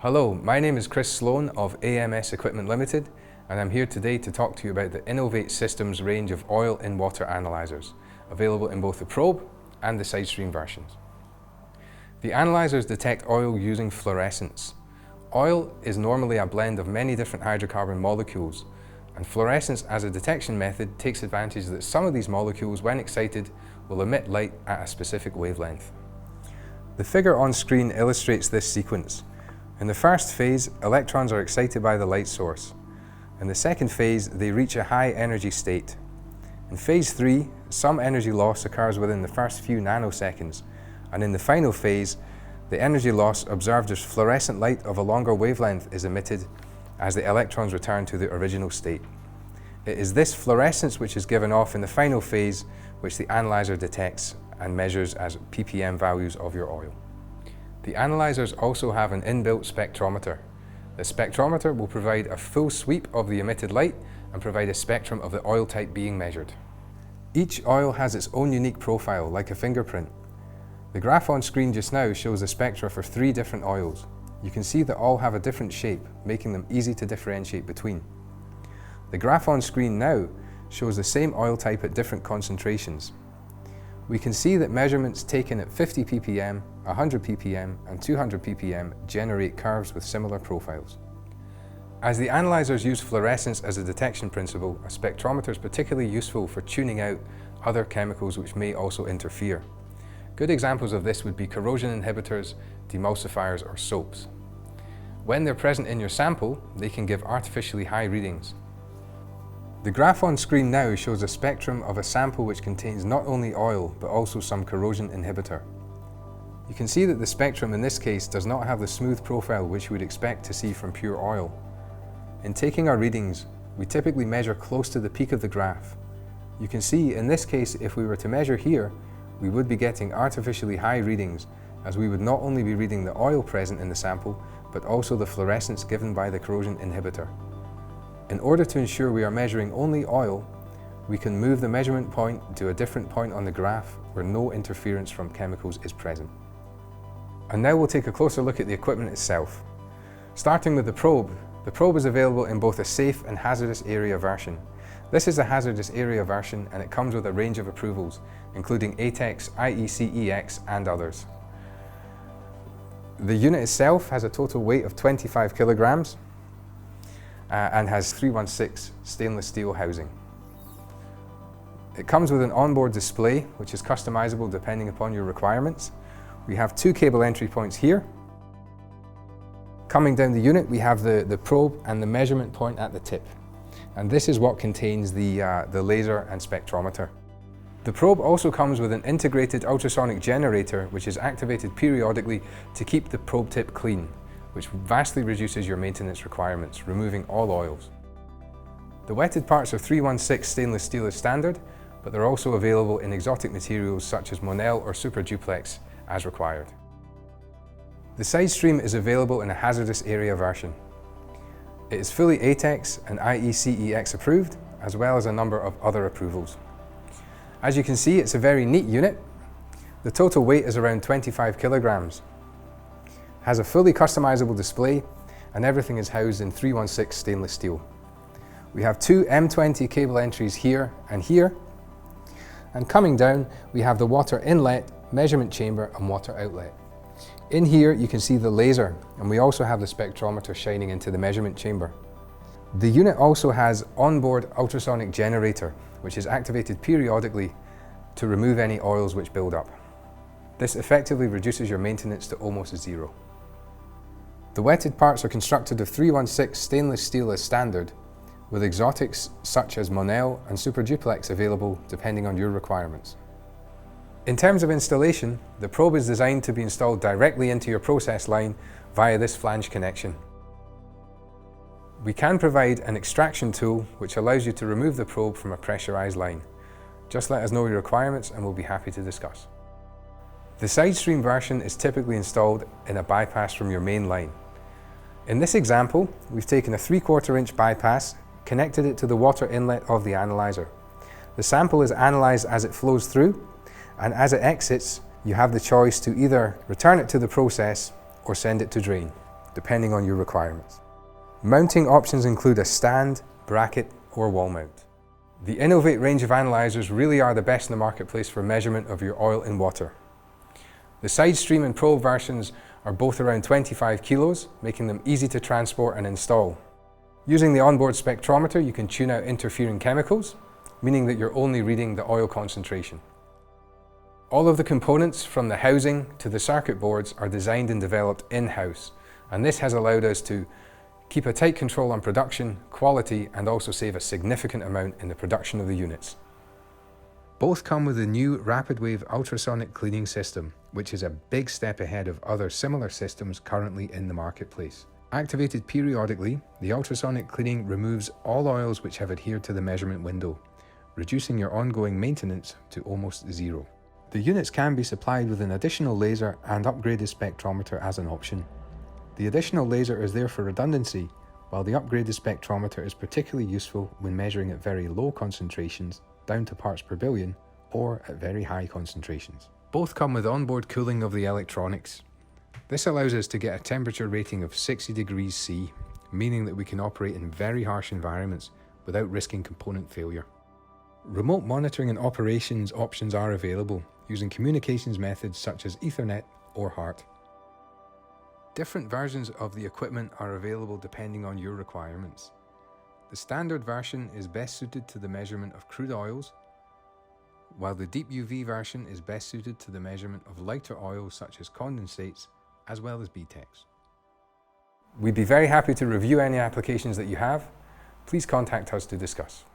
Hello, my name is Chris Sloan of AMS Equipment Limited, and I'm here today to talk to you about the Innovate Systems range of oil in water analyzers, available in both the probe and the sidestream versions. The analyzers detect oil using fluorescence. Oil is normally a blend of many different hydrocarbon molecules, and fluorescence as a detection method takes advantage that some of these molecules, when excited, will emit light at a specific wavelength. The figure on screen illustrates this sequence. In the first phase, electrons are excited by the light source. In the second phase, they reach a high energy state. In phase 3, some energy loss occurs within the first few nanoseconds, and in the final phase, the energy loss observed as fluorescent light of a longer wavelength is emitted as the electrons return to the original state. It is this fluorescence which is given off in the final phase which the analyzer detects and measures as ppm values of your oil. The analyzers also have an inbuilt spectrometer. The spectrometer will provide a full sweep of the emitted light and provide a spectrum of the oil type being measured. Each oil has its own unique profile, like a fingerprint. The graph on screen just now shows the spectra for 3 different oils. You can see that all have a different shape, making them easy to differentiate between. The graph on screen now shows the same oil type at different concentrations. We can see that measurements taken at 50 ppm, 100 ppm and 200 ppm generate curves with similar profiles. As the analyzers use fluorescence as a detection principle, a spectrometer is particularly useful for tuning out other chemicals which may also interfere. Good examples of this would be corrosion inhibitors, demulsifiers or soaps. When they're present in your sample, they can give artificially high readings. The graph on screen now shows a spectrum of a sample which contains not only oil but also some corrosion inhibitor. You can see that the spectrum in this case does not have the smooth profile which you would expect to see from pure oil. In taking our readings, we typically measure close to the peak of the graph. You can see in this case, if we were to measure here, we would be getting artificially high readings, as we would not only be reading the oil present in the sample but also the fluorescence given by the corrosion inhibitor. In order to ensure we are measuring only oil, we can move the measurement point to a different point on the graph where no interference from chemicals is present. And now we'll take a closer look at the equipment itself. Starting with the probe is available in both a safe and hazardous area version. This is a hazardous area version and it comes with a range of approvals, including ATEX, IEC-EX and others. The unit itself has a total weight of 25 kilograms. And has 316 stainless steel housing. It comes with an onboard display which is customizable depending upon your requirements. We have 2 cable entry points here. Coming down the unit we have the probe and the measurement point at the tip. And this is what contains the laser and spectrometer. The probe also comes with an integrated ultrasonic generator which is activated periodically to keep the probe tip clean, which vastly reduces your maintenance requirements, removing all oils. The wetted parts of 316 stainless steel is standard, but they're also available in exotic materials such as Monel or Super Duplex as required. The sidestream is available in a hazardous area version. It is fully ATEX and IEC-EX approved, as well as a number of other approvals. As you can see, it's a very neat unit. The total weight is around 25 kilograms. Has a fully customizable display and everything is housed in 316 stainless steel. We have 2 M20 cable entries here, and coming down we have the water inlet, measurement chamber and water outlet. In here you can see the laser, and we also have the spectrometer shining into the measurement chamber. The unit also has onboard ultrasonic generator which is activated periodically to remove any oils which build up. This effectively reduces your maintenance to almost zero. The wetted parts are constructed of 316 stainless steel as standard, with exotics such as Monel and Super Duplex available depending on your requirements. In terms of installation, the probe is designed to be installed directly into your process line via this flange connection. We can provide an extraction tool which allows you to remove the probe from a pressurized line. Just let us know your requirements and we'll be happy to discuss. The sidestream version is typically installed in a bypass from your main line. In this example, we've taken a 3/4 inch bypass, connected it to the water inlet of the analyzer. The sample is analyzed as it flows through, and as it exits, you have the choice to either return it to the process or send it to drain. depending on your requirements. Mounting options include a stand, bracket, or wall mount. The Innovate range of analyzers really are the best in the marketplace for measurement of your oil in water. The SideStream and Probe versions are both around 25 kilos, making them easy to transport and install. Using the onboard spectrometer, you can tune out interfering chemicals, meaning that you're only reading the oil concentration. All of the components, from the housing to the circuit boards, are designed and developed in-house, and this has allowed us to keep a tight control on production, quality, and also save a significant amount in the production of the units. Both come with a new rapid wave ultrasonic cleaning system, which is a big step ahead of other similar systems currently in the marketplace. Activated periodically, the ultrasonic cleaning removes all oils which have adhered to the measurement window, reducing your ongoing maintenance to almost zero. The units can be supplied with an additional laser and upgraded spectrometer as an option. The additional laser is there for redundancy, while the upgraded spectrometer is particularly useful when measuring at very low concentrations, down to parts per billion, or at very high concentrations. Both come with onboard cooling of the electronics. This allows us to get a temperature rating of 60 degrees C, meaning that we can operate in very harsh environments without risking component failure. Remote monitoring and operations options are available, using communications methods such as Ethernet or HART. Different versions of the equipment are available depending on your requirements. The standard version is best suited to the measurement of crude oils, while the deep UV version is best suited to the measurement of lighter oils such as condensates, as well as BTECs. We'd be very happy to review any applications that you have. Please contact us to discuss.